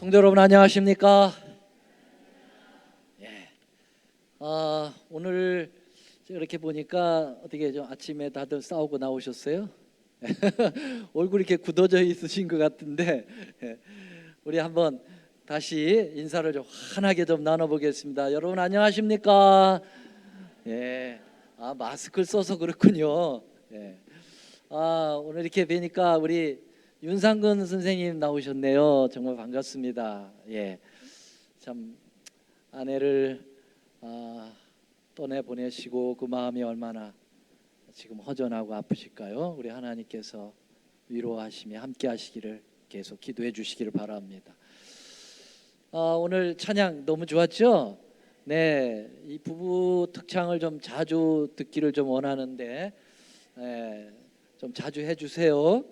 성도 여러분 안녕하십니까? 예. 오늘 이렇게 보니까 어떻게 좀 아침에 다들 싸우고 나오셨어요? 얼굴이 이렇게 굳어져 있으신 것 같은데 우리 한번 다시 인사를 좀 환하게 좀 나눠보겠습니다. 여러분 안녕하십니까? 예. 마스크를 써서 그렇군요. 예. 오늘 이렇게 뵈니까 우리 윤상근 선생님 나오셨네요. 정말 반갑습니다. 예. 참 아내를 떠내 보내시고 그 마음이 얼마나 지금 허전하고 아프실까요? 우리 하나님께서 위로하시며 함께 하시기를 계속 기도해 주시기를 바랍니다. 오늘 찬양 너무 좋았죠? 네, 이 부부 특창을 좀 자주 듣기를 좀 원하는데 좀 자주 해주세요.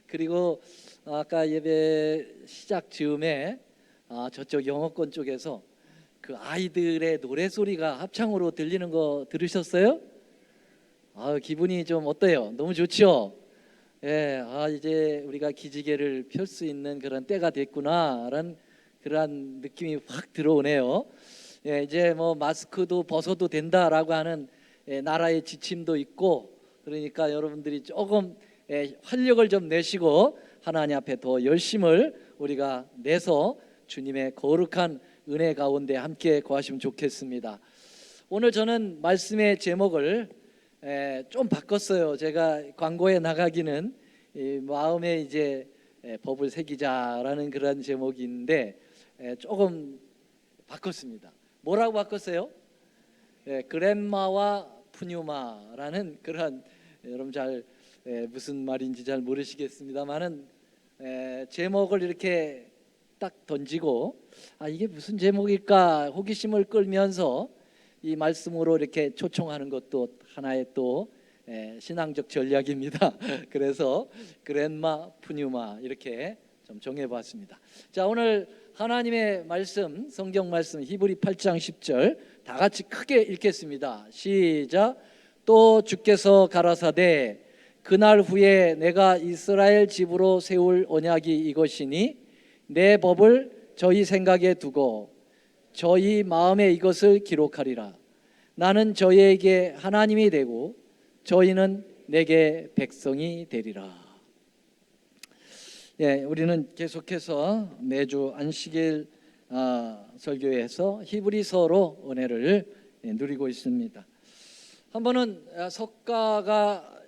그리고 아까 예배 시작 즈음에 저쪽 영어권 쪽에서 그 아이들의 노래 소리가 합창으로 들리는 거 들으셨어요? 기분이 좀 어때요? 너무 좋죠? 예, 이제 우리가 기지개를 펼 수 있는 그런 때가 됐구나라는 그런 느낌이 확 들어오네요. 예, 이제 뭐 마스크도 벗어도 된다라고 하는 나라의 지침도 있고, 그러니까 여러분들이 조금 활력을 좀 내시고 하나님 앞에 더 열심을 우리가 내서 주님의 거룩한 은혜 가운데 함께 거하시면 좋겠습니다. 오늘 저는 말씀의 제목을 좀 바꿨어요. 제가 광고에 나가기는 마음에 이제 법을 새기자라는 그런 제목인데 조금 바꿨습니다. 뭐라고 바꿨어요? 그랜마와 푸뉴마라는 그런 여러분 잘 무슨 말인지 잘 모르시겠습니다만은 제목을 이렇게 딱 던지고 이게 무슨 제목일까 호기심을 끌면서 이 말씀으로 이렇게 초청하는 것도 하나의 또 신앙적 전략입니다. 그래서 그랜마 푸뉴마 이렇게 좀 정해봤습니다. 자, 오늘 하나님의 말씀, 성경 말씀 히브리 8장 10절 다 같이 크게 읽겠습니다. 시작. 또 주께서 가라사대 그날 후에 내가 이스라엘 집으로 세울 언약이 이것이니 내 법을 저희 생각에 두고 저희 마음에 이것을 기록하리라. 나는 저희에게 하나님이 되고 저희는 내게 백성이 되리라. 예, 우리는 계속해서 매주 안식일 설교에서 히브리서로 은혜를 누리고 있습니다. 한 번은 석가가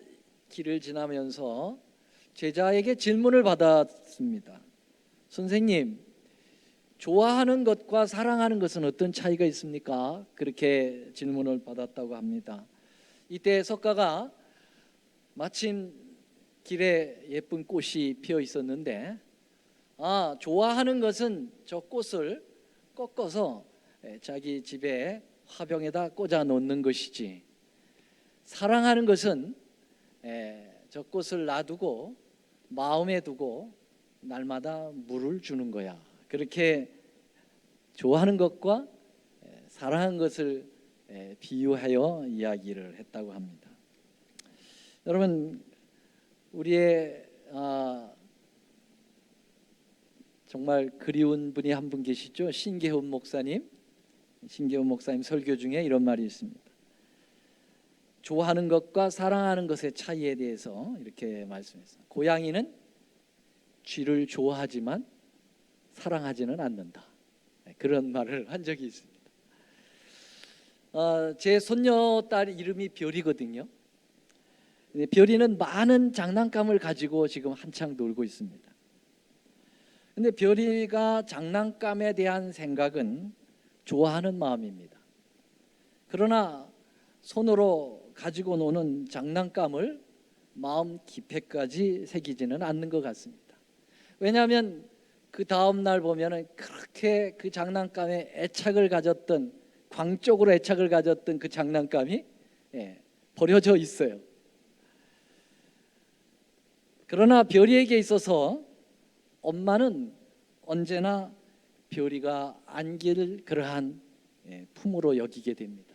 길을 지나면서 제자에게 질문을 받았습니다. 선생님, 좋아하는 것과 사랑하는 것은 어떤 차이가 있습니까? 그렇게 질문을 받았다고 합니다. 이때 석가가 마침 길에 예쁜 꽃이 피어 있었는데 좋아하는 것은 저 꽃을 꺾어서 자기 집에 화병에다 꽂아 놓는 것이지, 사랑하는 것은 저 꽃을 놔두고 마음에 두고 날마다 물을 주는 거야. 그렇게 좋아하는 것과 사랑하는 것을 비유하여 이야기를 했다고 합니다. 여러분, 우리의 정말 그리운 분이 한 분 계시죠? 신계훈 목사님. 신계훈 목사님 설교 중에 이런 말이 있습니다. 좋아하는 것과 사랑하는 것의 차이에 대해서 이렇게 말씀했어요. 고양이는 쥐를 좋아하지만 사랑하지는 않는다. 그런 말을 한 적이 있습니다. 제 손녀딸 이름이 별이거든요. 별이는 많은 장난감을 가지고 지금 한창 놀고 있습니다. 근데 별이가 장난감에 대한 생각은 좋아하는 마음입니다. 그러나 손으로 가지고 노는 장난감을 마음 깊이까지 새기지는 않는 것 같습니다. 왜냐하면 그 다음 날 보면은 그렇게 그 장난감에 애착을 가졌던, 광적으로 애착을 가졌던 그 장난감이 버려져 있어요. 그러나 별이에게 있어서 엄마는 언제나 별이가 안길 그러한 품으로 여기게 됩니다.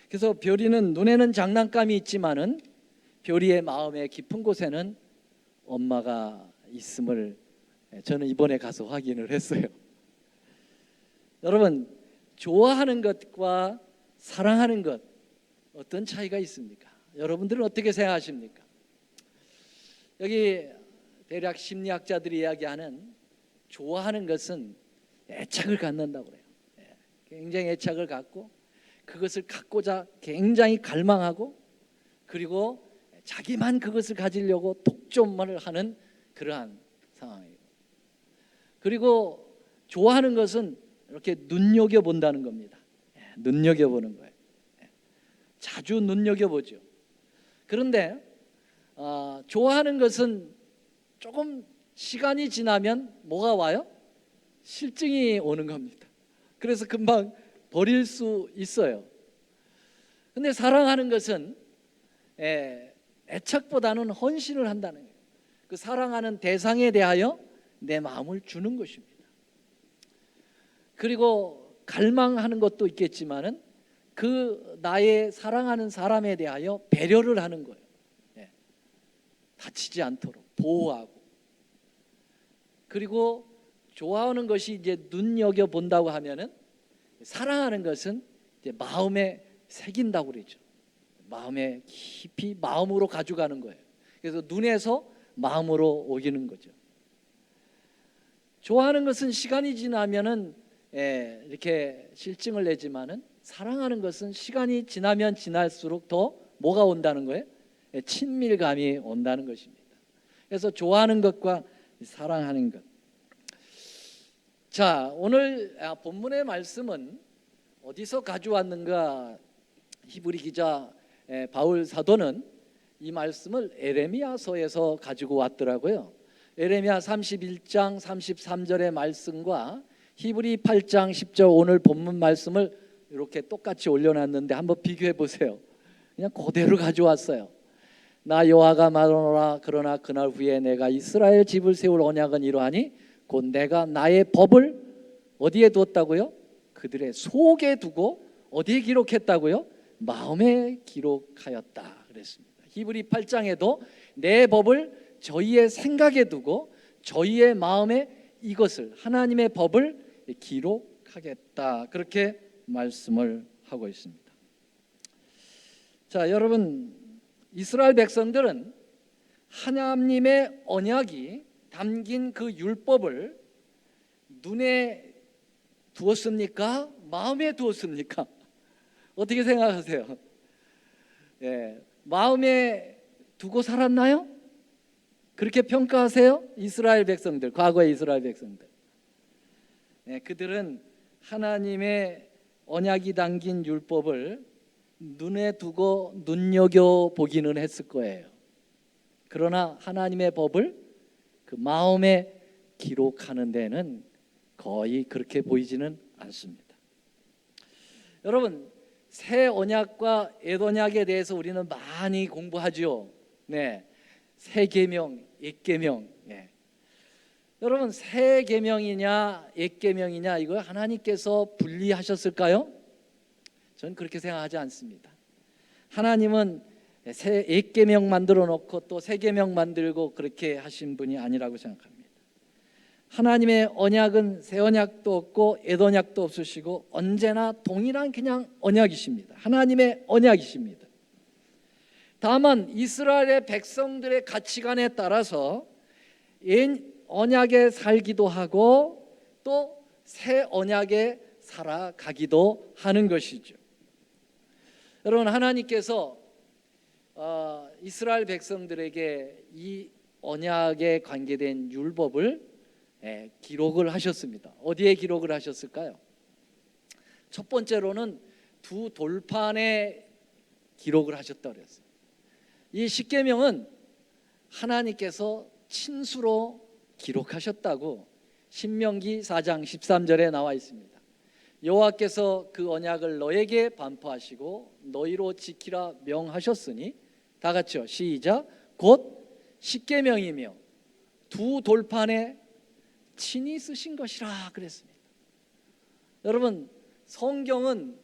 그래서 별이는 눈에는 장난감이 있지만은 별이의 마음의 깊은 곳에는 엄마가 있음을 저는 이번에 가서 확인을 했어요. 여러분, 좋아하는 것과 사랑하는 것 어떤 차이가 있습니까? 여러분들은 어떻게 생각하십니까? 여기 대략 심리학자들이 이야기하는 좋아하는 것은 애착을 갖는다고 그래요. 굉장히 애착을 갖고 그것을 갖고자 굉장히 갈망하고 그리고 자기만 그것을 가지려고 독점을 하는 그러한 상황이에요. 그리고 좋아하는 것은 이렇게 눈여겨본다는 겁니다. 눈여겨보는 거예요. 자주 눈여겨보죠. 그런데 좋아하는 것은 조금 시간이 지나면 뭐가 와요? 실증이 오는 겁니다. 그래서 금방 버릴 수 있어요. 근데 사랑하는 것은 애착보다는 헌신을 한다는 거예요. 그 사랑하는 대상에 대하여 내 마음을 주는 것입니다. 그리고 갈망하는 것도 있겠지만은 그 나의 사랑하는 사람에 대하여 배려를 하는 거예요. 다치지 않도록 보호하고. 그리고 좋아하는 것이 이제 눈여겨 본다고 하면은 사랑하는 것은 이제 마음에 새긴다고 그러죠. 마음에 깊이 마음으로 가져가는 거예요. 그래서 눈에서 마음으로 옮기는 거죠. 좋아하는 것은 시간이 지나면은 이렇게 실증을 내지만은 사랑하는 것은 시간이 지나면 지날수록 더 뭐가 온다는 거예요? 친밀감이 온다는 것입니다. 그래서 좋아하는 것과 사랑하는 것. 자, 오늘 본문의 말씀은 어디서 가져왔는가? 히브리 기자 바울 사도는 이 말씀을 에레미야서에서 가지고 왔더라고요. 에레미야 31장 33절의 말씀과 히브리 8장 10절 오늘 본문 말씀을 이렇게 똑같이 올려놨는데 한번 비교해 보세요. 그냥 그대로 가져왔어요. 나 여호와가 말하노라. 그러나 그날 후에 내가 이스라엘 집을 세울 언약은 이러하니 곧 내가 나의 법을 어디에 두었다고요? 그들의 속에 두고 어디에 기록했다고요? 마음에 기록하였다 그랬습니다. 히브리 8장에도 내 법을 저희의 생각에 두고 저희의 마음에 이것을 하나님의 법을 기록하겠다 그렇게 말씀을 하고 있습니다. 자, 여러분, 이스라엘 백성들은 하나님의 언약이 담긴 그 율법을 눈에 두었습니까? 마음에 두었습니까? 어떻게 생각하세요? 마음에 두고 살았나요? 그렇게 평가하세요? 이스라엘 백성들, 과거의 이스라엘 백성들. 그들은 하나님의 언약이 담긴 율법을 눈에 두고 눈여겨보기는 했을 거예요. 그러나 하나님의 법을 그 마음에 기록하는 데는 거의 그렇게 보이지는 않습니다. 여러분, 새 언약과 옛 언약에 대해서 우리는 많이 공부하죠. 새 계명, 옛 계명. 여러분, 새 계명이냐 옛 계명이냐 이걸 하나님께서 분리하셨을까요? 저는 그렇게 생각하지 않습니다. 하나님은 새 옛 계명 만들어 놓고 또 새 계명 만들고 그렇게 하신 분이 아니라고 생각합니다. 하나님의 언약은 새 언약도 없고 옛 언약도 없으시고 언제나 동일한 그냥 언약이십니다. 하나님의 언약이십니다. 다만 이스라엘의 백성들의 가치관에 따라서 옛 언약에 살기도 하고 또 새 언약에 살아가기도 하는 것이죠. 여러분, 하나님께서 이스라엘 백성들에게 이 언약에 관계된 율법을 기록을 하셨습니다. 어디에 기록을 하셨을까요? 첫 번째로는 두 돌판에 기록을 하셨다고 그랬어요. 이 십계명은 하나님께서 친수로 기록하셨다고 신명기 4장 13절에 나와 있습니다. 여호와께서 그 언약을 너에게 반포하시고 너희로 지키라 명하셨으니 다 같이요. 시작. 곧 십계명이며 두 돌판에 친히 쓰신 것이라 그랬습니다. 여러분, 성경은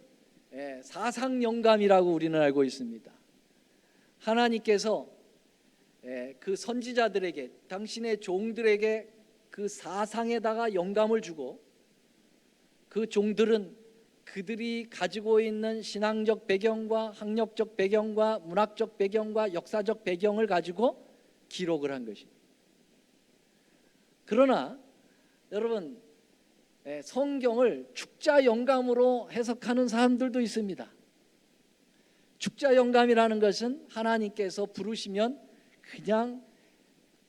사상 영감이라고 우리는 알고 있습니다. 하나님께서 그 선지자들에게 당신의 종들에게 그 사상에다가 영감을 주고 그 종들은 그들이 가지고 있는 신앙적 배경과 학력적 배경과 문학적 배경과 역사적 배경을 가지고 기록을 한 것입니다. 그러나 여러분, 성경을 축자 영감으로 해석하는 사람들도 있습니다. 축자 영감이라는 것은 하나님께서 부르시면 그냥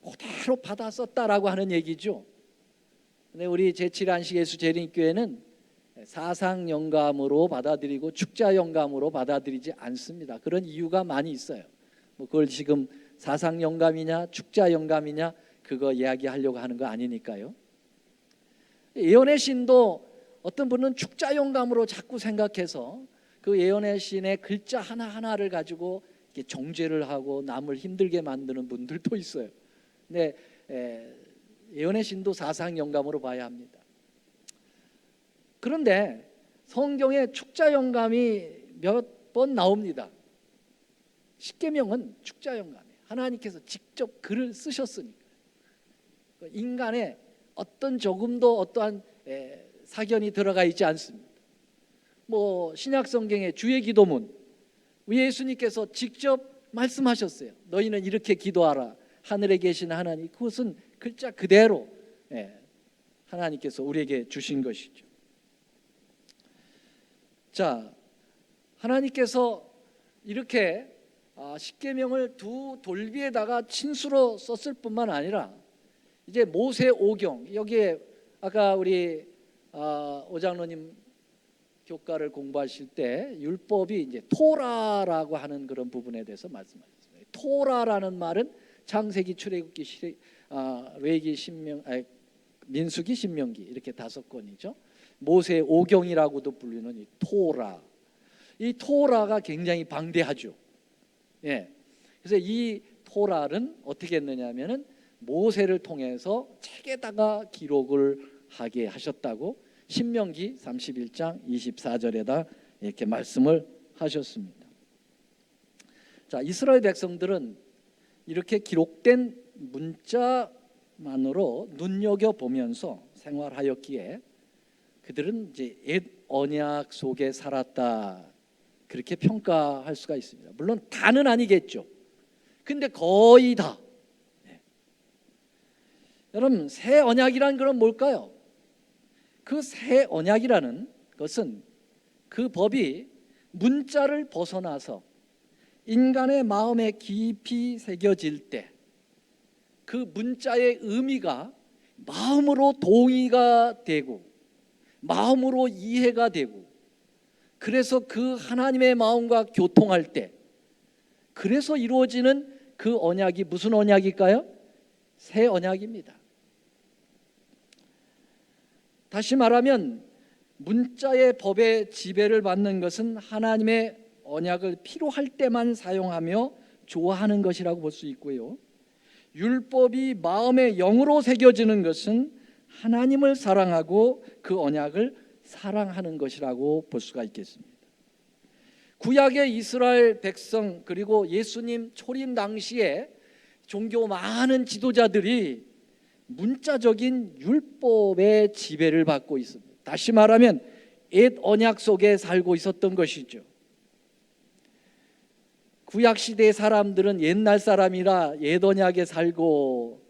그대로 받아 썼다라고 하는 얘기죠. 근데 우리 제7안식예수 재림교회는 사상 영감으로 받아들이고 축자 영감으로 받아들이지 않습니다. 그런 이유가 많이 있어요. 그걸 지금 사상 영감이냐 축자 영감이냐 그거 이야기하려고 하는 거 아니니까요. 예언의 신도 어떤 분은 축자 영감으로 자꾸 생각해서 그 예언의 신의 글자 하나하나를 가지고 이렇게 정죄를 하고 남을 힘들게 만드는 분들도 있어요. 근데 예언의 신도 사상 영감으로 봐야 합니다. 그런데 성경에 축자 영감이 몇 번 나옵니다. 십계명은 축자 영감이에요. 하나님께서 직접 글을 쓰셨으니까. 인간의 어떤 조금도 어떠한 사견이 들어가 있지 않습니다. 신약 성경의 주의 기도문, 예수님께서 직접 말씀하셨어요. 너희는 이렇게 기도하라. 하늘에 계신 하나님, 그것은 글자 그대로 하나님께서 우리에게 주신 것이죠. 자, 하나님께서 이렇게 십계명을 두 돌비에다가 친수로 썼을 뿐만 아니라 이제 모세 오경, 여기에 아까 우리 오장로님 교과를 공부하실 때 율법이 이제 토라라고 하는 그런 부분에 대해서 말씀하셨습니다. 토라라는 말은 창세기, 출애굽기, 레위기, 민수기, 신명기 이렇게 5권이죠. 모세 오경이라고도 불리는 이 토라. 이 토라가 굉장히 방대하죠. 그래서 이 토라는 어떻게 했느냐면은 모세를 통해서 책에다가 기록을 하게 하셨다고 신명기 31장 24절에다 이렇게 말씀을 하셨습니다. 자, 이스라엘 백성들은 이렇게 기록된 문자만으로 눈여겨 보면서 생활하였기에 그들은 이제 옛 언약 속에 살았다, 그렇게 평가할 수가 있습니다. 물론 다는 아니겠죠. 근데 거의 다. 여러분, 새 언약이란 건 뭘까요? 그 새 언약이라는 것은 그 법이 문자를 벗어나서 인간의 마음에 깊이 새겨질 때 그 문자의 의미가 마음으로 동의가 되고 마음으로 이해가 되고, 그래서 그 하나님의 마음과 교통할 때, 그래서 이루어지는 그 언약이 무슨 언약일까요? 새 언약입니다. 다시 말하면 문자의 법의 지배를 받는 것은 하나님의 언약을 필요할 때만 사용하며 좋아하는 것이라고 볼 수 있고요, 율법이 마음의 영으로 새겨지는 것은 하나님을 사랑하고 그 언약을 사랑하는 것이라고 볼 수가 있겠습니다. 구약의 이스라엘 백성 그리고 예수님 초림 당시에 종교 많은 지도자들이 문자적인 율법의 지배를 받고 있습니다. 다시 말하면 옛 언약 속에 살고 있었던 것이죠. 구약 시대 사람들은 옛날 사람이라 옛 언약에 살고,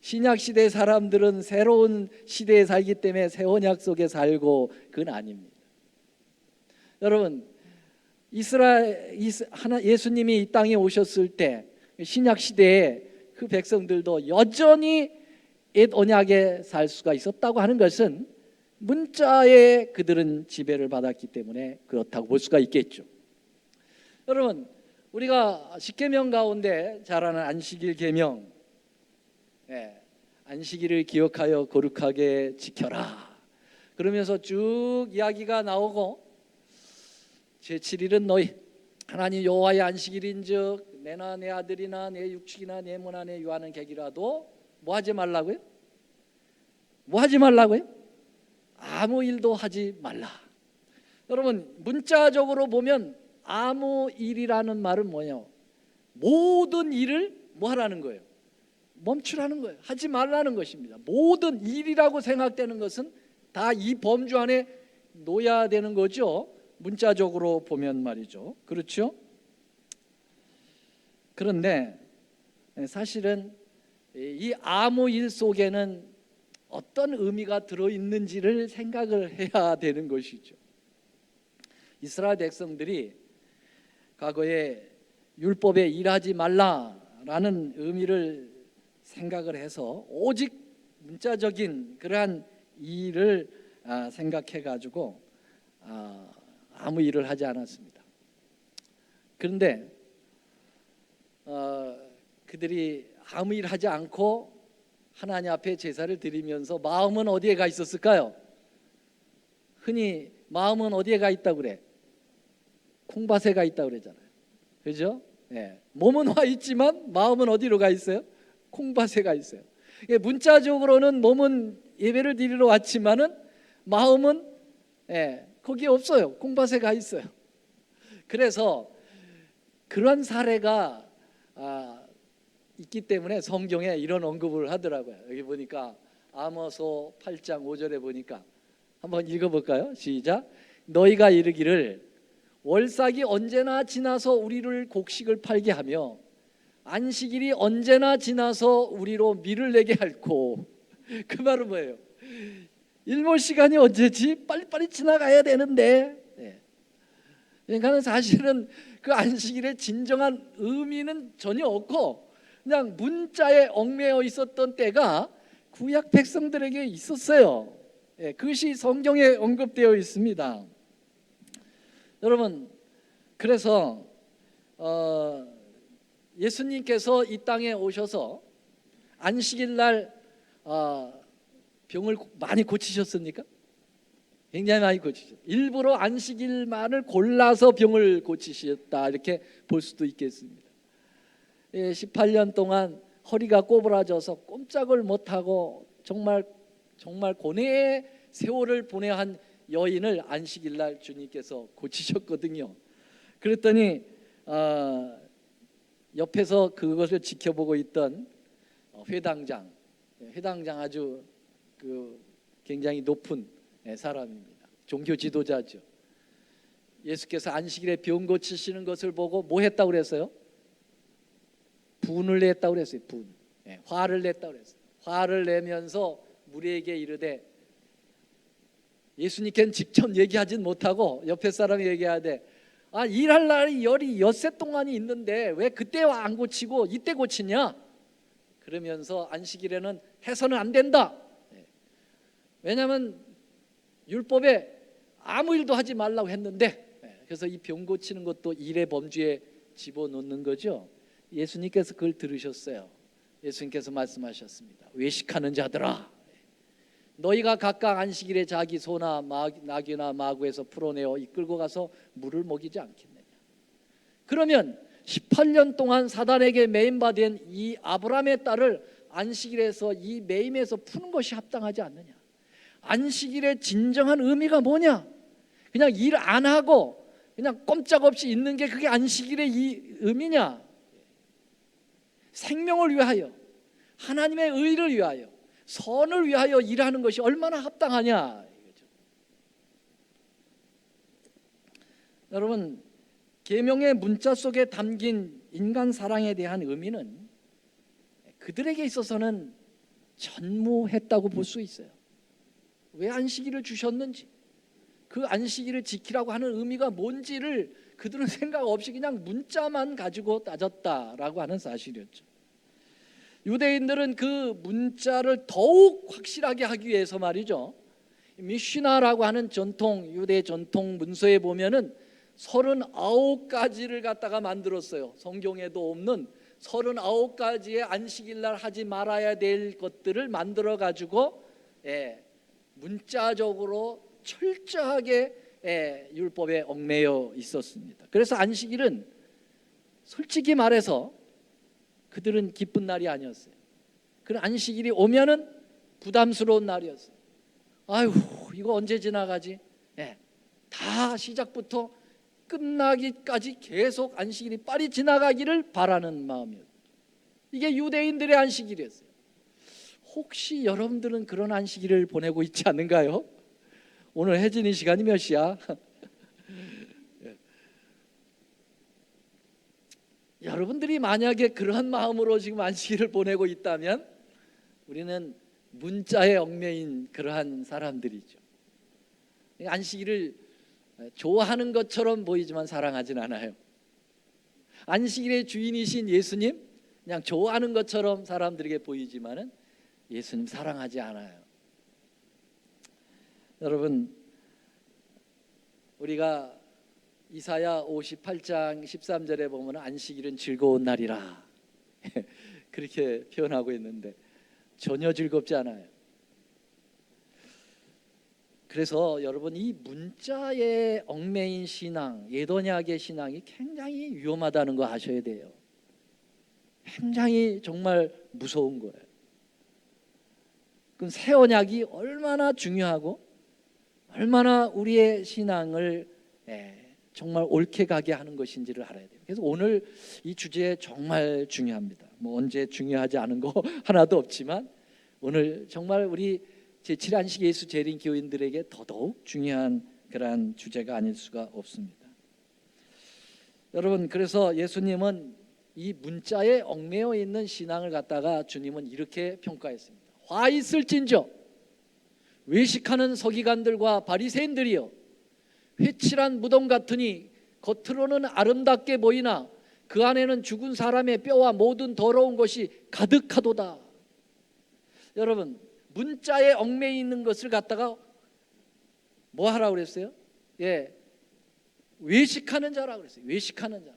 신약 시대 사람들은 새로운 시대에 살기 때문에 새 언약 속에 살고, 그건 아닙니다. 여러분, 예수님이 이 땅에 오셨을 때 신약 시대에 그 백성들도 여전히 옛 언약에 살 수가 있었다고 하는 것은 문자에 그들은 지배를 받았기 때문에 그렇다고 볼 수가 있겠죠. 여러분, 우리가 십계명 가운데 잘 아는 안식일 계명, 안식일을 기억하여 거룩하게 지켜라, 그러면서 쭉 이야기가 나오고, 제7일은 너희 하나님 여호와의 안식일인즉 내나 내 아들이나 내 육축이나 내 모나 내 유하는 객이라도 뭐 하지 말라고요? 뭐 하지 말라고요? 아무 일도 하지 말라. 여러분, 문자적으로 보면 아무 일이라는 말은 뭐예요? 모든 일을 뭐 하라는 거예요? 멈추라는 거예요. 하지 말라는 것입니다. 모든 일이라고 생각되는 것은 다 이 범주 안에 놓여야 되는 거죠. 문자적으로 보면 말이죠. 그렇죠? 그런데 사실은 이 아무 일 속에는 어떤 의미가 들어있는지를 생각을 해야 되는 것이죠. 이스라엘 백성들이 과거에 율법에 일하지 말라라는 의미를 생각을 해서 오직 문자적인 그러한 일을 생각해 가지고 아무 일을 하지 않았습니다. 그런데 그들이 아무 일 하지 않고 하나님 앞에 제사를 드리면서 마음은 어디에 가 있었을까요? 흔히 마음은 어디에 가 있다고 그래? 콩밭에 가 있다고 그러잖아요. 그죠? 예. 몸은 와 있지만 마음은 어디로 가 있어요? 콩밭에 가 있어요. 문자적으로는 몸은 예배를 드리러 왔지만은 마음은 거기에 없어요. 콩밭에 가 있어요. 그래서 그런 사례가 있기 때문에 성경에 이런 언급을 하더라고요. 여기 보니까 아모스 8장 5절에 보니까 한번 읽어볼까요? 시작. 너희가 이르기를 월삭이 언제나 지나서 우리를 곡식을 팔게 하며 안식일이 언제나 지나서 우리로 밀을 내게 할고. 그 말은 뭐예요? 일몰 시간이 언제지? 빨리빨리 지나가야 되는데. 그러니까 사실은 그 안식일의 진정한 의미는 전혀 없고 그냥 문자에 얽매여 있었던 때가 구약 백성들에게 있었어요. 그것이 성경에 언급되어 있습니다. 여러분, 그래서 예수님께서 이 땅에 오셔서 안식일 날 병을 많이 고치셨습니까? 굉장히 많이 고치셨어요. 일부러 안식일만을 골라서 병을 고치셨다 이렇게 볼 수도 있겠습니다. 18년 동안 허리가 꼬부라져서 꼼짝을 못하고 정말 고뇌의 세월을 보내야 한 여인을 안식일 날 주님께서 고치셨거든요. 그랬더니 옆에서 그것을 지켜보고 있던 회당장 아주 굉장히 높은 사람입니다. 종교 지도자죠. 예수께서 안식일에 병 고치시는 것을 보고 뭐 했다고 그랬어요? 분을 냈다고 그랬어요. 화를 냈다고 그랬어요. 화를 내면서 무리에게 이르되, 예수님께는 직접 얘기하진 못하고 옆에 사람이 얘기하되, 일할 날이 열이 엿새 동안이 있는데 왜 그때 안 고치고 이때 고치냐? 그러면서 안식일에는 해서는 안 된다. 왜냐하면 율법에 아무 일도 하지 말라고 했는데, 그래서 이 병 고치는 것도 일의 범주에 집어넣는 거죠. 예수님께서 그걸 들으셨어요. 예수님께서 말씀하셨습니다. 외식하는 자들아, 너희가 각각 안식일에 자기 소나 나귀나 마구에서 풀어내어 이끌고 가서 물을 먹이지 않겠느냐? 그러면 18년 동안 사단에게 매임받은 이 아브라함의 딸을 안식일에서 이 매임에서 푸는 것이 합당하지 않느냐? 안식일의 진정한 의미가 뭐냐? 그냥 일 안 하고 그냥 꼼짝없이 있는 게 그게 안식일의 이 의미냐? 생명을 위하여, 하나님의 의를 위하여, 선을 위하여 일하는 것이 얼마나 합당하냐 이거죠. 여러분, 계명의 문자 속에 담긴 인간 사랑에 대한 의미는 그들에게 있어서는 전무했다고 볼 수 있어요. 왜 안식일을 주셨는지, 그 안식일을 지키라고 하는 의미가 뭔지를 그들은 생각 없이 그냥 문자만 가지고 따졌다라고 하는 사실이었죠. 유대인들은 그 문자를 더욱 확실하게 하기 위해서 말이죠, 미슈나라고 하는 유대 전통 문서에 보면은 39가지를 갖다가 만들었어요. 성경에도 없는 39가지의 안식일날 하지 말아야 될 것들을 만들어 가지고 문자적으로 철저하게 율법에 얽매여 있었습니다. 그래서 안식일은 솔직히 말해서 그들은 기쁜 날이 아니었어요. 그 안식일이 오면은 부담스러운 날이었어요. 아유, 이거 언제 지나가지? 다 시작부터 끝나기까지 계속 안식일이 빨리 지나가기를 바라는 마음이었어요. 이게 유대인들의 안식일이었어요. 혹시 여러분들은 그런 안식일을 보내고 있지 않는가요? 오늘 혜진이 시간이 몇 시야? 여러분들이 만약에 그런 마음으로 지금 안식일을 보내고 있다면 우리는 문자에 얽매인 그러한 사람들이죠. 안식일을 좋아하는 것처럼 보이지만 사랑하진 않아요. 안식일의 주인이신 예수님 그냥 좋아하는 것처럼 사람들에게 보이지만은 예수님 사랑하지 않아요. 여러분, 우리가 이사야 58장 13절에 보면 안식일은 즐거운 날이라 그렇게 표현하고 있는데 전혀 즐겁지 않아요. 그래서 여러분, 이 문자에 얽매인 신앙, 옛언약의 신앙이 굉장히 위험하다는 거 아셔야 돼요. 굉장히 정말 무서운 거예요. 그럼 새 언약이 얼마나 중요하고 얼마나 우리의 신앙을 정말 옳게 가게 하는 것인지를 알아야 돼요. 그래서 오늘 이 주제 정말 중요합니다. 뭐 언제 중요하지 않은 거 하나도 없지만 오늘 정말 우리 제7안식 예수 재림 교인들에게 더더욱 중요한 그러한 주제가 아닐 수가 없습니다. 여러분, 그래서 예수님은 이 문자에 얽매여 있는 신앙을 갖다가 주님은 이렇게 평가했습니다. 화 있을진저 외식하는 서기관들과 바리새인들이여, 회칠한 무덤 같으니 겉으로는 아름답게 보이나 그 안에는 죽은 사람의 뼈와 모든 더러운 것이 가득하도다. 여러분, 문자에 얽매여 있는 것을 갖다가 뭐 하라고 그랬어요? 외식하는 자라고 그랬어요. 외식하는 자라.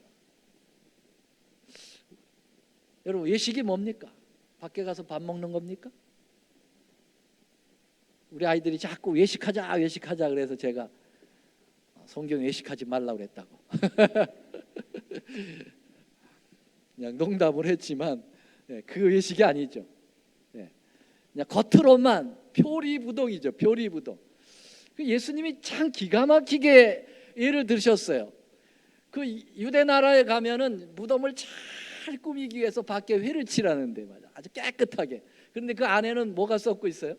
여러분, 외식이 뭡니까? 밖에 가서 밥 먹는 겁니까? 우리 아이들이 자꾸 외식하자 외식하자 그래서 제가 성경 외식하지 말라고 그랬다고 그냥 농담을 했지만 그 외식이 아니죠. 그냥 겉으로만 표리부동이죠. 표리부동. 예수님이 참 기가 막히게 예를 들으셨어요. 그 유대 나라에 가면은 무덤을 잘 꾸미기 위해서 밖에 회를 칠하는데 아주 깨끗하게. 그런데 그 안에는 뭐가 썩고 있어요?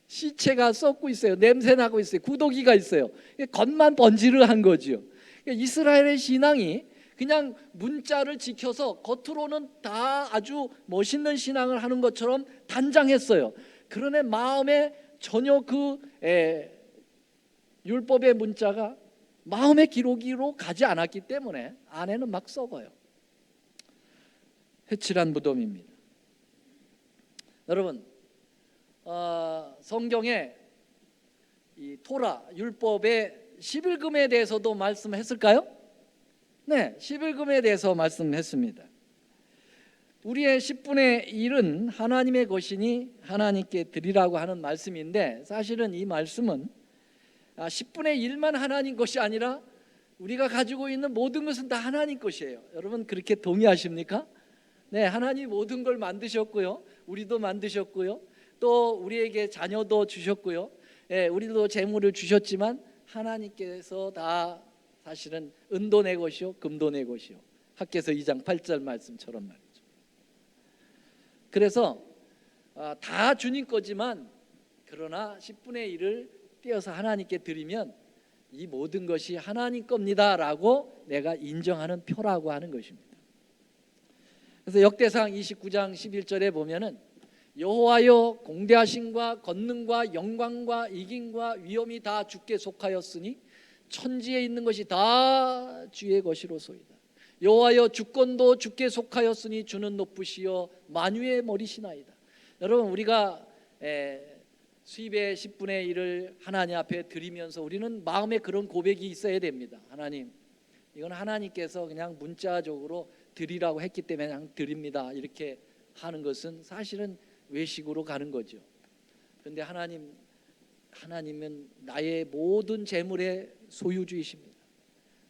시체가 썩고 있어요. 냄새 나고 있어요. 구더기가 있어요. 겉만 번지르한 거지요. 이스라엘의 신앙이 그냥 문자를 지켜서 겉으로는 다 아주 멋있는 신앙을 하는 것처럼 단장했어요. 그러나 마음에 전혀 그 율법의 문자가 마음의 기록으로 가지 않았기 때문에 안에는 막 썩어요. 회칠한 무덤입니다. 여러분, 성경에 이 토라 율법의 11금에 대해서도 말씀했을까요? 네, 11금에 대해서 말씀했습니다. 우리의 10분의 1은 하나님의 것이니 하나님께 드리라고 하는 말씀인데, 사실은 이 말씀은 10분의 1만 하나님 것이 아니라 우리가 가지고 있는 모든 것은 다 하나님 것이에요. 여러분, 그렇게 동의하십니까? 네, 하나님이 모든 걸 만드셨고요, 우리도 만드셨고요, 또 우리에게 자녀도 주셨고요, 우리도 재물을 주셨지만 하나님께서 다 사실은 은도 내 것이요 금도 내 것이요, 학개서 2장 8절 말씀처럼 말이죠. 그래서 다 주님 거지만 그러나 10분의 1을 떼어서 하나님께 드리면 이 모든 것이 하나님 겁니다라고 내가 인정하는 표라고 하는 것입니다. 그래서 역대상 29장 11절에 보면은 여호와여, 공대하심과 권능과 영광과 이김과 위엄이 다 주께 속하였으니 천지에 있는 것이 다 주의 것이로소이다. 여호와여, 주권도 주께 속하였으니 주는 높으시어 만유의 머리시나이다. 여러분, 우리가 수입의 10분의 1을 하나님 앞에 드리면서 우리는 마음에 그런 고백이 있어야 됩니다. 하나님, 이건 하나님께서 그냥 문자적으로 드리라고 했기 때문에 그냥 드립니다, 이렇게 하는 것은 사실은 외식으로 가는 거죠. 그런데 하나님은 나의 모든 재물의 소유주이십니다.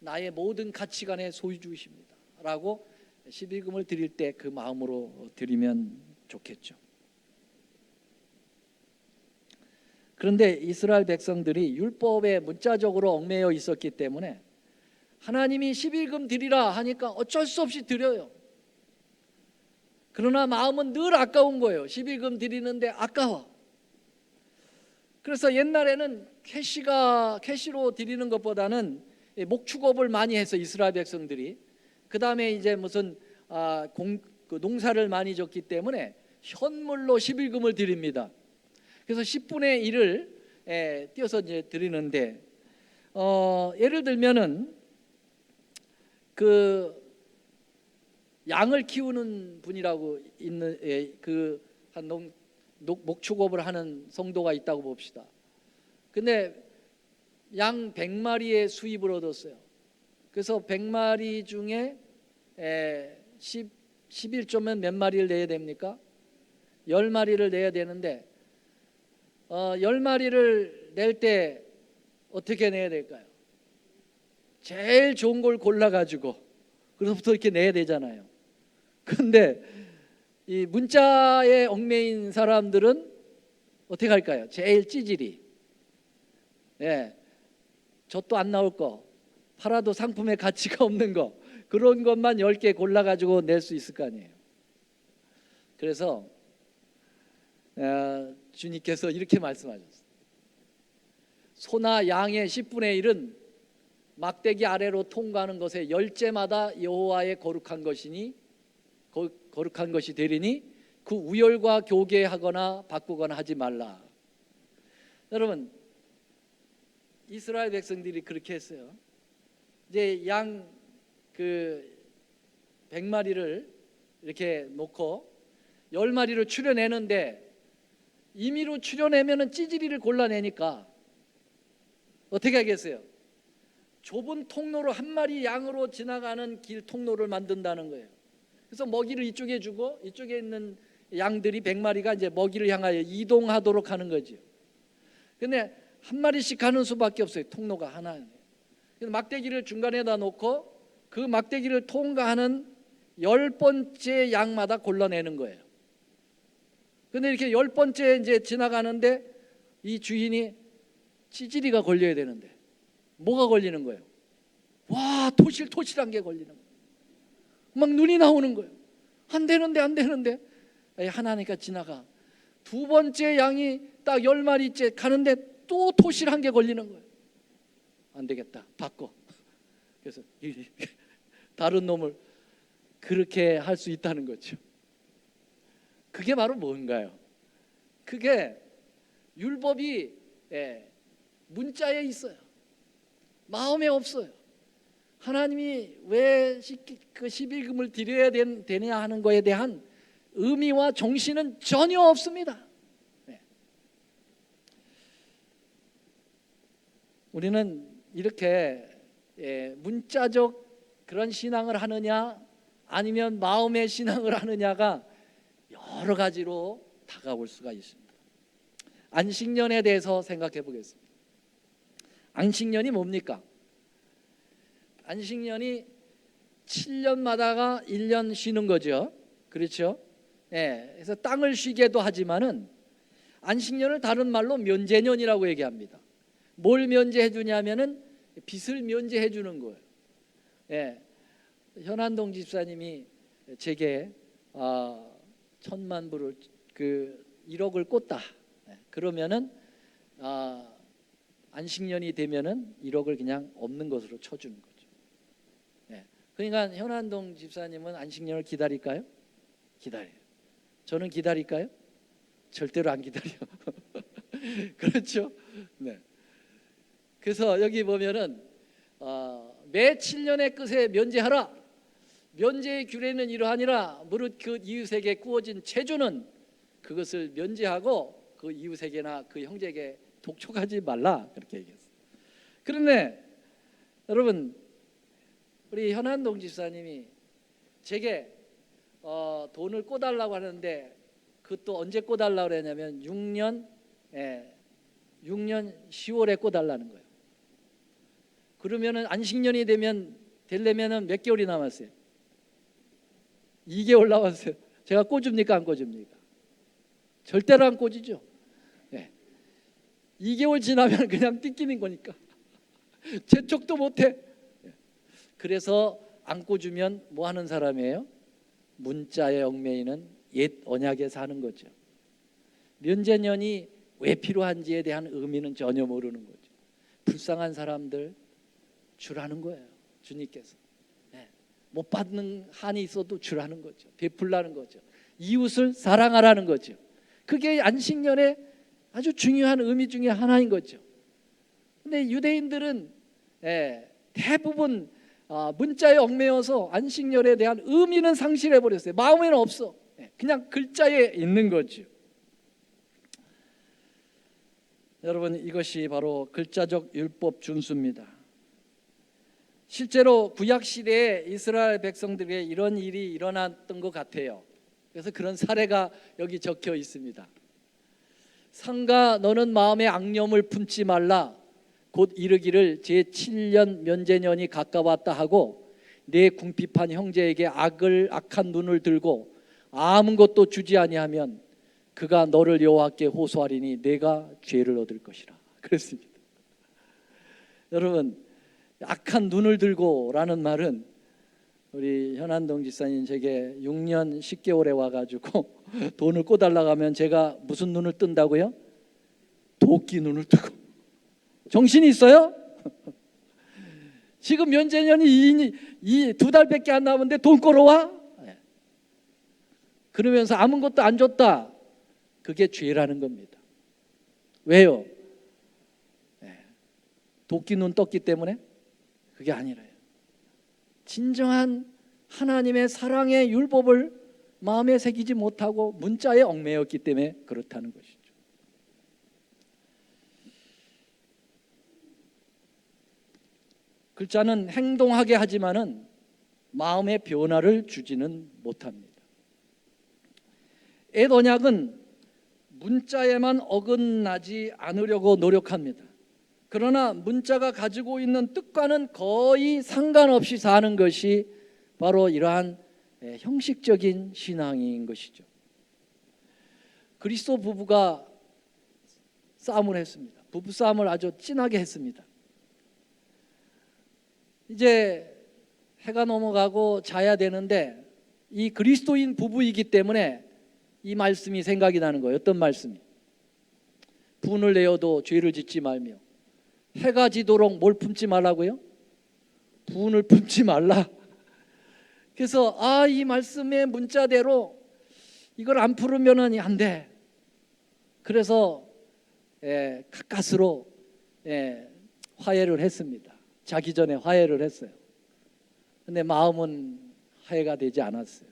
나의 모든 가치관의 소유주이십니다 라고 11금을 드릴 때 그 마음으로 드리면 좋겠죠. 그런데 이스라엘 백성들이 율법에 문자적으로 얽매여 있었기 때문에 하나님이 11금 드리라 하니까 어쩔 수 없이 드려요. 그러나 마음은 늘 아까운 거예요. 11금 드리는데 아까워. 그래서 옛날에는 캐시로 드리는 것보다는 목축업을 많이 해서 이스라엘 백성들이, 그 다음에 이제 무슨 농사를 많이 졌기 때문에 현물로 11금을 드립니다. 그래서 10분의 1을 띄어서 이제 드리는데, 예를 들면은 그 양을 키우는 분이라고 있는 한 목축업을 하는 성도가 있다고 봅시다. 근데 양 100마리의 수입을 얻었어요. 그래서 100마리 중에 11조면 몇 마리를 내야 됩니까? 10마리를 내야 되는데 10마리를 낼 때 어떻게 내야 될까요? 제일 좋은 걸 골라가지고 그로부터 이렇게 내야 되잖아요. 근데 이 문자에 얽매인 사람들은 어떻게 할까요? 제일 찌질이, 젖도 안 나올 거, 팔아도 상품의 가치가 없는 거, 그런 것만 10개 골라가지고 낼 수 있을 거 아니에요. 그래서 주님께서 이렇게 말씀하셨어요. 소나 양의 10분의 1은 막대기 아래로 통과하는 것에 10제마다 여호와의 거룩한 것이 되리니 그 우열과 교개하거나 바꾸거나 하지 말라. 여러분, 이스라엘 백성들이 그렇게 했어요. 이제 양 100마리를 이렇게 놓고 10마리를 추려내는데, 임의로 추려내면은 찌질이를 골라내니까 어떻게 하겠어요? 좁은 통로로 한 마리 양으로 지나가는 길 통로를 만든다는 거예요. 그래서 먹이를 이쪽에 주고 이쪽에 있는 양들이 100마리가 이제 먹이를 향하여 이동하도록 하는 거죠. 근데 한 마리씩 가는 수밖에 없어요. 통로가 하나. 그래서 막대기를 중간에다 놓고 그 막대기를 통과하는 10번째 양마다 골라내는 거예요. 근데 이렇게 10번째 이제 지나가는데 이 주인이 찌질이가 걸려야 되는데 뭐가 걸리는 거예요? 와, 토실토실한 게 걸리는 거예요. 막 눈이 나오는 거예요. 안 되는데 하나니까 지나가. 두 번째 양이 딱 10마리째 가는데 또 토실한 게 걸리는 거예요. 안 되겠다, 바꿔. 그래서 다른 놈을 그렇게 할 수 있다는 거죠. 그게 바로 뭔가요? 그게 율법이 문자에 있어요. 마음에 없어요. 하나님이 왜 그 11금을 드려야 되냐 하는 거에 대한 의미와 정신은 전혀 없습니다. 우리는 이렇게 문자적 그런 신앙을 하느냐 아니면 마음의 신앙을 하느냐가 여러 가지로 다가올 수가 있습니다. 안식년에 대해서 생각해 보겠습니다. 안식년이 뭡니까? 안식년이 7년마다가 1년 쉬는 거죠. 그렇죠? 그래서 땅을 쉬게도 하지만은 안식년을 다른 말로 면제년이라고 얘기합니다. 뭘 면제해 주냐면은 빚을 면제해 주는 거예요. 현한동 집사님이 제게 1,000만 불을 1억을 꽂다. 그러면은 안식년이 되면은 1억을 그냥 없는 것으로 쳐주는 거죠. 그러니까 현한동 집사님은 안식년을 기다릴까요? 기다려요. 저는 기다릴까요? 절대로 안 기다려. 그렇죠? 네. 그래서 여기 보면은 매 7년의 끝에 면제하라. 면제의 규례는 이러하니라. 무릇 그 이웃에게 구워진 채주는 그것을 면제하고 그 이웃에게나 그 형제에게 독촉하지 말라. 그렇게 얘기했어요. 그런데 여러분, 우리 현한동 집사님이 제게 돈을 꿔달라고 하는데 그것도 언제 꿔달라고 그러냐면 6년 10월에 꿔달라는 거예요. 그러면은 안식년이 되려면은 몇 개월이 남았어요? 2개월 남았어요. 제가 꿔줍니까 안 꿔줍니까? 절대로 안 꿔주죠. 2개월 지나면 그냥 뜯기는 거니까 재촉도 못해. 그래서 안 꿔주면 뭐 하는 사람이에요? 문자에 얽매이는 옛 언약에 사는 거죠. 면제년이 왜 필요한지에 대한 의미는 전혀 모르는 거죠. 불쌍한 사람들 주라는 거예요. 주님께서 못 받는 한이 있어도 주라는 거죠. 베풀라는 거죠. 이웃을 사랑하라는 거죠. 그게 안식년의 아주 중요한 의미 중에 하나인 거죠. 근데 유대인들은 대부분 문자에 얽매여서 안식년에 대한 의미는 상실해 버렸어요. 마음에는 없어. 그냥 글자에 있는 거죠. 여러분, 이것이 바로 글자적 율법 준수입니다. 실제로 구약 시대에 이스라엘 백성들에게 이런 일이 일어났던 것 같아요. 그래서 그런 사례가 여기 적혀 있습니다. 상가 너는 마음에 악념을 품지 말라. 곧 이르기를 제7년 면제년이 가까웠다 하고 내 궁핍한 형제에게 악한 눈을 들고 아무것도 주지 아니하면 그가 너를 여호와께 호소하리니 내가 죄를 얻을 것이라. 그랬습니다. 여러분, 악한 눈을 들고라는 말은 우리 현한동 집사님 제게 6년 10개월에 와가지고 돈을 꿔달라고 하면 제가 무슨 눈을 뜬다고요? 도끼 눈을 뜨고. 정신이 있어요? 지금 면제년이 이 2달밖에 안 남았는데 돈 끌어와? 그러면서 아무것도 안 줬다. 그게 죄라는 겁니다. 왜요? 도끼 눈 떴기 때문에? 그게 아니라요. 진정한 하나님의 사랑의 율법을 마음에 새기지 못하고 문자에 얽매였기 때문에 그렇다는 것이죠. 글자는 행동하게 하지만은 마음의 변화를 주지는 못합니다. 옛 언약은 문자에만 어긋나지 않으려고 노력합니다. 그러나 문자가 가지고 있는 뜻과는 거의 상관없이 사는 것이 바로 이러한 형식적인 신앙인 것이죠. 그리스도 부부가 싸움을 했습니다. 부부싸움을 아주 진하게 했습니다. 이제 해가 넘어가고 자야 되는데 이 그리스도인 부부이기 때문에 이 말씀이 생각이 나는 거예요. 어떤 말씀이? 분을 내어도 죄를 짓지 말며 해가 지도록 뭘 품지 말라고요? 분을 품지 말라. 그래서 이 말씀의 문자대로 이걸 안 풀으면은 안 돼. 그래서 가까스로 화해를 했습니다. 자기 전에 화해를 했어요. 근데 마음은 화해가 되지 않았어요.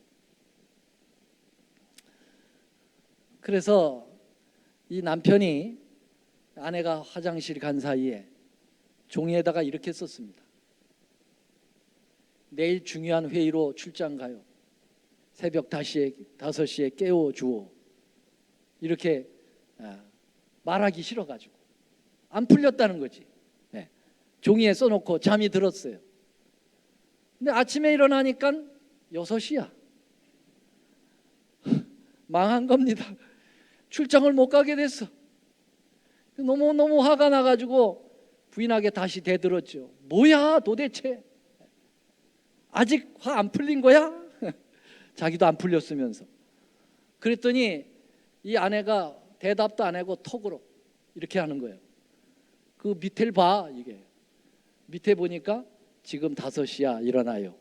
그래서 이 남편이 아내가 화장실 간 사이에 종이에다가 이렇게 썼습니다. 내일 중요한 회의로 출장 가요. 새벽 5시에 깨워주오. 이렇게 말하기 싫어가지고 안 풀렸다는 거지. 종이에 써놓고 잠이 들었어요. 근데 아침에 일어나니까 6시야. 망한 겁니다. 출장을 못 가게 됐어. 너무 화가 나가지고 부인에게 다시 대들었죠. 뭐야 도대체? 아직 화 안 풀린 거야? 자기도 안 풀렸으면서. 그랬더니 이 아내가 대답도 안 하고 톡으로 이렇게 하는 거예요. 그 밑에를 봐. 이게 밑에 보니까 지금 5시야 일어나요.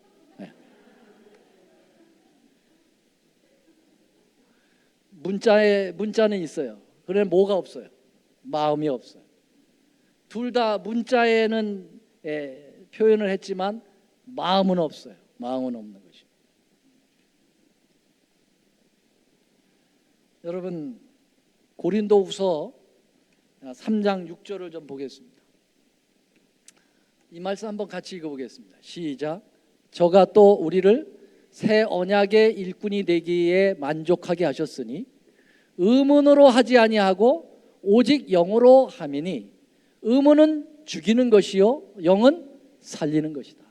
문자는 있어요. 그래 뭐가 없어요? 마음이 없어요. 둘 다 문자에는 표현을 했지만 마음은 없어요. 마음은 없는 것입니다. 여러분, 고린도후서 3장 6절을 좀 보겠습니다. 이 말씀 한번 같이 읽어보겠습니다. 시작. 저가 또 우리를 새 언약의 일꾼이 되기에 만족하게 하셨으니 의문으로 하지 아니하고 오직 영으로 함이니 의문은 죽이는 것이요 영은 살리는 것이다.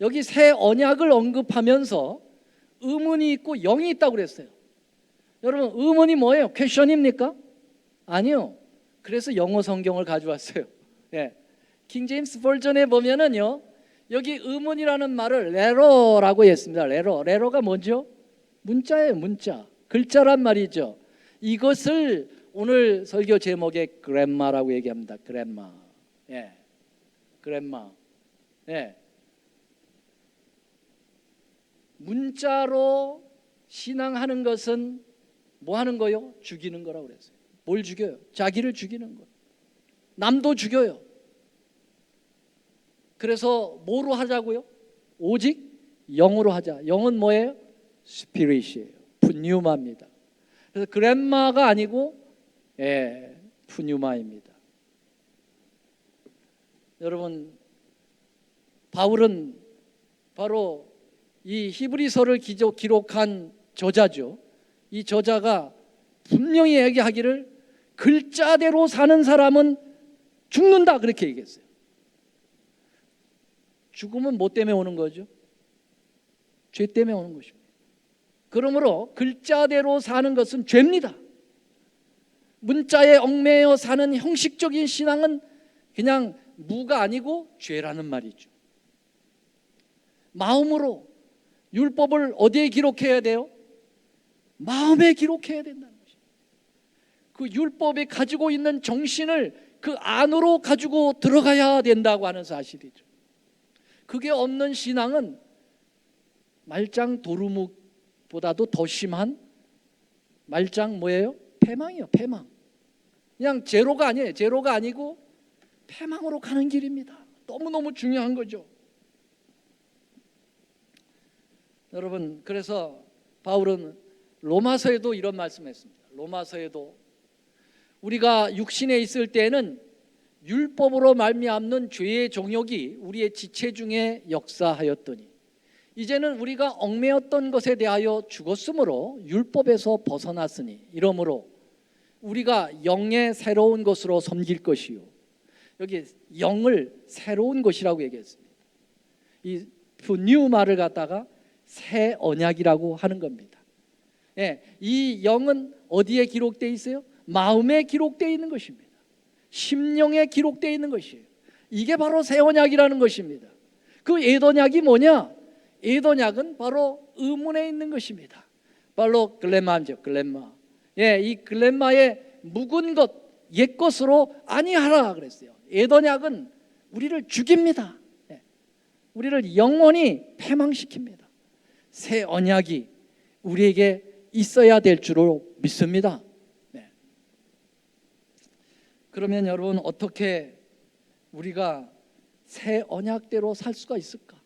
여기 새 언약을 언급하면서 의문이 있고 영이 있다고 그랬어요. 여러분, 의문이 뭐예요? 퀘션입니까? 아니요. 그래서 영어 성경을 가져왔어요. 킹 제임스 버전에 보면은요, 여기 의문이라는 말을 레로라고 했습니다. 레로가 뭐죠? 문자예요, 문자. 글자란 말이죠. 이것을 오늘 설교 제목에 그랜마라고 얘기합니다. 그랜마. 예. 그랜마. 예. 문자로 신앙하는 것은 뭐 하는 거요? 죽이는 거라고 그랬어요. 뭘 죽여요? 자기를 죽이는 거. 남도 죽여요. 그래서 뭐로 하자고요? 오직 영으로 하자. 영은 뭐예요? 스피릿이에요. 푸뉴마입니다. 그래서 그랜마가 아니고 푸뉴마입니다. 여러분, 바울은 바로 이 히브리서를 기록한 저자죠. 이 저자가 분명히 얘기하기를 글자대로 사는 사람은 죽는다 그렇게 얘기했어요. 죽음은 뭐 때문에 오는 거죠? 죄 때문에 오는 것입니다. 그러므로 글자대로 사는 것은 죄입니다. 문자에 얽매여 사는 형식적인 신앙은 그냥 무가 아니고 죄라는 말이죠. 마음으로 율법을 어디에 기록해야 돼요? 마음에 기록해야 된다는 것입니다. 그 율법이 가지고 있는 정신을 그 안으로 가지고 들어가야 된다고 하는 사실이죠. 그게 없는 신앙은 말짱 도루묵보다도 더 심한 말짱 뭐예요? 패망이에요. 패망. 그냥 제로가 아니에요. 제로가 아니고 패망으로 가는 길입니다. 너무너무 중요한 거죠. 여러분, 그래서 바울은 로마서에도 이런 말씀했습니다. 로마서에도 우리가 육신에 있을 때는 율법으로 말미암는 죄의 정욕이 우리의 지체 중에 역사하였더니 이제는 우리가 얽매였던 것에 대하여 죽었으므로 율법에서 벗어났으니 이러므로 우리가 영의 새로운 것으로 섬길 것이요. 여기 영을 새로운 것이라고 얘기했습니다. 이 푸뉴마를 갖다가 새 언약이라고 하는 겁니다. 이 영은 어디에 기록되어 있어요? 마음에 기록되어 있는 것입니다. 심령에 기록되어 있는 것이에요. 이게 바로 새 언약이라는 것입니다. 그 옛 언약이 뭐냐? 옛 언약은 바로 의문에 있는 것입니다. 바로 글레마죠. 글레마. 이 글레마의 묵은 것, 옛 것으로 아니하라 그랬어요. 옛 언약은 우리를 죽입니다. 우리를 영원히 패망시킵니다. 새 언약이 우리에게 있어야 될 줄로 믿습니다. 그러면 여러분, 어떻게 우리가 새 언약대로 살 수가 있을까?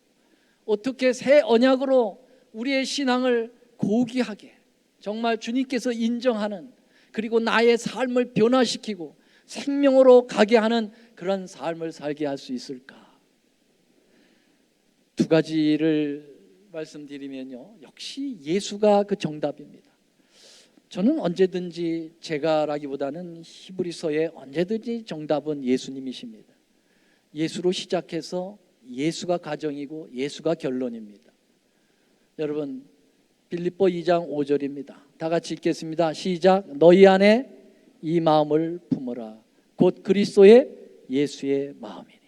어떻게 새 언약으로 우리의 신앙을 고귀하게 정말 주님께서 인정하는, 그리고 나의 삶을 변화시키고 생명으로 가게 하는 그런 삶을 살게 할 수 있을까? 두 가지를 말씀드리면요, 역시 예수가 그 정답입니다. 저는 언제든지 제가라기보다는 히브리서에 언제든지 정답은 예수님이십니다. 예수로 시작해서 예수가 가정이고 예수가 결론입니다. 여러분, 빌립보 2장 5절입니다. 다 같이 읽겠습니다. 시작. 너희 안에 이 마음을 품어라. 곧 그리스도의 예수의 마음이니.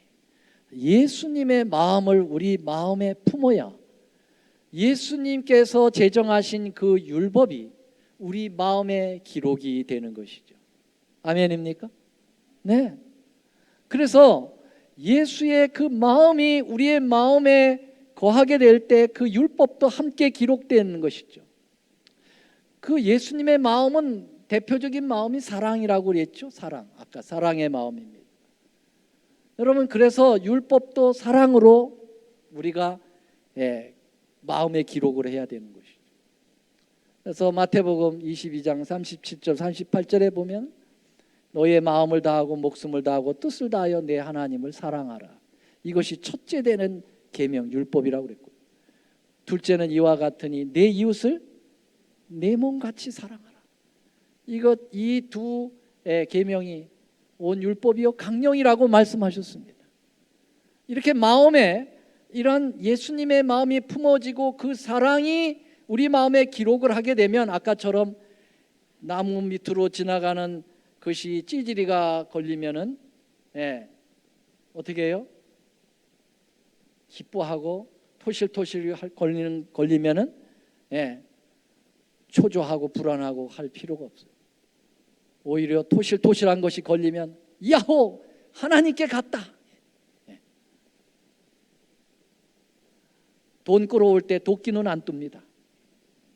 예수님의 마음을 우리 마음에 품어야 예수님께서 제정하신 그 율법이 우리 마음에 기록이 되는 것이죠. 아멘입니까? 네. 그래서 예수의 그 마음이 우리의 마음에 거하게 될 때 그 율법도 함께 기록되는 것이죠. 그 예수님의 마음은 대표적인 마음이 사랑이라고 그랬죠. 사랑. 아까 사랑의 마음입니다. 여러분, 그래서 율법도 사랑으로 우리가 마음에 기록을 해야 되는 것이죠. 그래서 마태복음 22장 37절 38절에 보면 너의 마음을 다하고 목숨을 다하고 뜻을 다하여 내 하나님을 사랑하라. 이것이 첫째 되는 계명 율법이라고 그랬고, 둘째는 이와 같으니 내 이웃을 내 몸같이 사랑하라. 이 두 계명이 온 율법이요 강령이라고 말씀하셨습니다. 이렇게 마음에 이런 예수님의 마음이 품어지고 그 사랑이 우리 마음에 기록을 하게 되면 아까처럼 나무 밑으로 지나가는 것이 찌질이가 걸리면은 어떻게 해요? 기뻐하고 토실토실 걸리면은 초조하고 불안하고 할 필요가 없어요. 오히려 토실토실한 것이 걸리면 야호! 하나님께 갔다. 돈 끌어올 때 도끼는 안 뜹니다.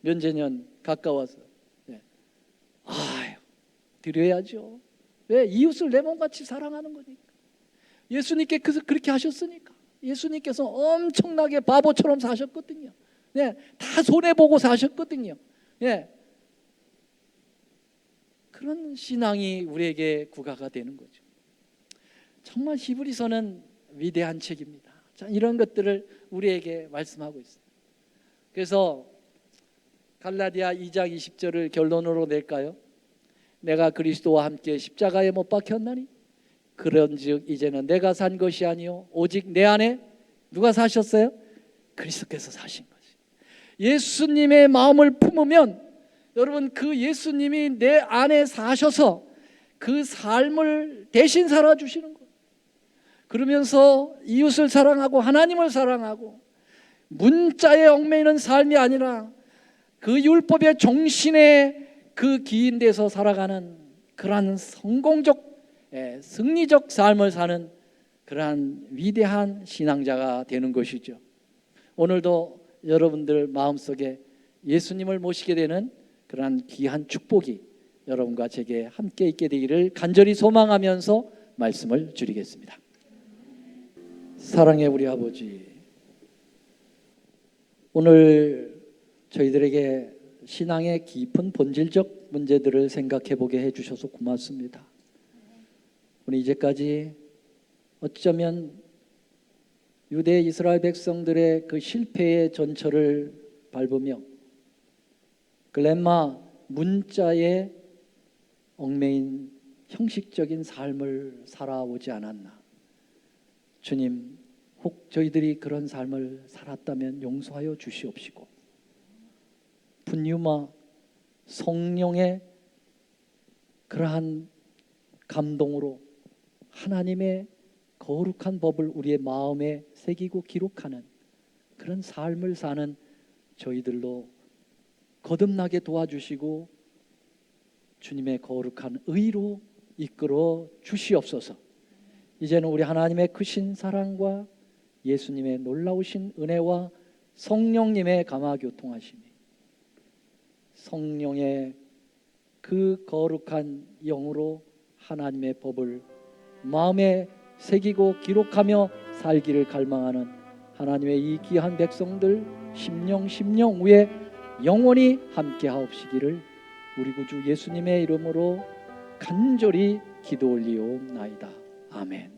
면제년 가까워서. 아유, 드려야죠. 왜? 이웃을 내 몸같이 사랑하는 거니까. 예수님께 그렇게 하셨으니까. 예수님께서 엄청나게 바보처럼 사셨거든요. 다 손해보고 사셨거든요. 그런 신앙이 우리에게 구가가 되는 거죠. 정말 히브리서는 위대한 책입니다. 이런 것들을 우리에게 말씀하고 있어요. 그래서 갈라디아 2장 20절을 결론으로 낼까요? 내가 그리스도와 함께 십자가에 못 박혔나니 그런즉 이제는 내가 산 것이 아니요 오직 내 안에 누가 사셨어요? 그리스도께서 사신 거지. 예수님의 마음을 품으면 여러분, 그 예수님이 내 안에 사셔서 그 삶을 대신 살아주시는 거예요. 그러면서 이웃을 사랑하고 하나님을 사랑하고 문자에 얽매이는 삶이 아니라 그 율법의 정신에 그 기인돼서 살아가는 그러한 성공적, 승리적 삶을 사는 그러한 위대한 신앙자가 되는 것이죠. 오늘도 여러분들 마음속에 예수님을 모시게 되는 그러한 귀한 축복이 여러분과 제게 함께 있게 되기를 간절히 소망하면서 말씀을 드리겠습니다. 사랑의 우리 아버지, 오늘 저희들에게 신앙의 깊은 본질적 문제들을 생각해 보게 해주셔서 고맙습니다. 우리 이제까지 어쩌면 유대 이스라엘 백성들의 그 실패의 전철을 밟으며 글렘마 문자에 얽매인 형식적인 삶을 살아오지 않았나. 주님, 혹 저희들이 그런 삶을 살았다면 용서하여 주시옵시고 분유마 성령의 그러한 감동으로 하나님의 거룩한 법을 우리의 마음에 새기고 기록하는 그런 삶을 사는 저희들로 거듭나게 도와주시고 주님의 거룩한 의로 이끌어 주시옵소서. 이제는 우리 하나님의 크신 사랑과 예수님의 놀라우신 은혜와 성령님의 감화교통하심이 성령의 그 거룩한 영으로 하나님의 법을 마음에 새기고 기록하며 살기를 갈망하는 하나님의 이 귀한 백성들 심령 위에 영원히 함께 하옵시기를 우리 구주 예수님의 이름으로 간절히 기도 올리옵나이다. 아멘.